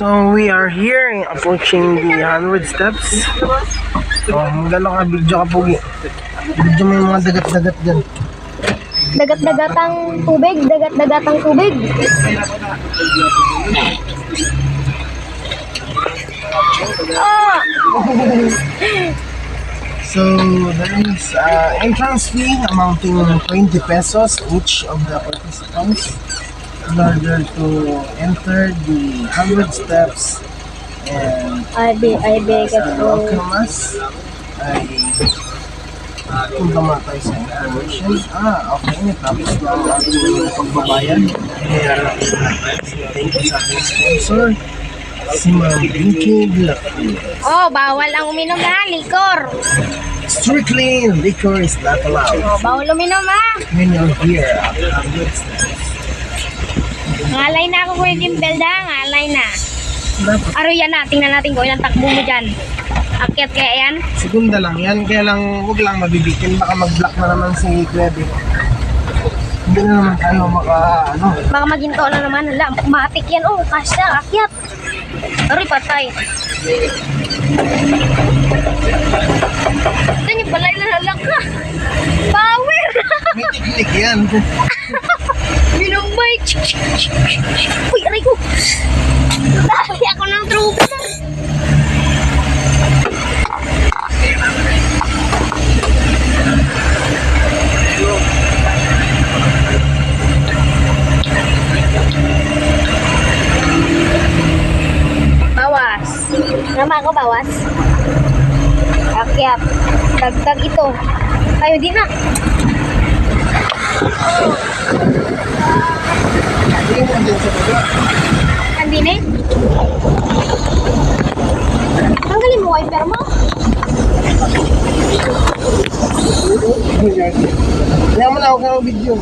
So we are here approaching the 100 steps. So maganda ka video ka pugi. Video mo yung mga dagat-dagat dyan. Dagat-dagatang tubig, dagat-dagatang tubig. Ah! So there is entrance fee amounting 20 pesos each of the participants in order to enter the 100 steps. And I beg sa it welcome us ay punta muna tayo sa information. Okay. Tapos na ang ating pagbabayan. Thank you sa ating sponsor, si Ma'am Pinky Blackwood. Oh, bawal ang uminom na likor. Strictly, liquor is not allowed Oh, bawal uminom when you're here at 100 steps. Ngalay na ako, Kuya Gimbelda. Ngalay na. Dapat Aro yan na. Tingnan natin kung ilang takbo mo dyan. Akyat kaya yan? segunda lang yan, kaya lang huwag lang mabibitin, baka mag-block na naman si Kuya Vic. Hindi na naman tayo Baka maginto na naman. Hala, matik yan. Oh, kasya. Akyat. Aroy, patay. Ito niyo pala ilalak ka. Power! may teknik yan. Binumbay. Uy, aray ko. Dahil ako ng trupa. Bawas. Nama ako bawas. Akyat. Dagdag ito. Tayo din na. Andi na eh. Tanggalin mo wiper mo. Kaya mo na ako ng video.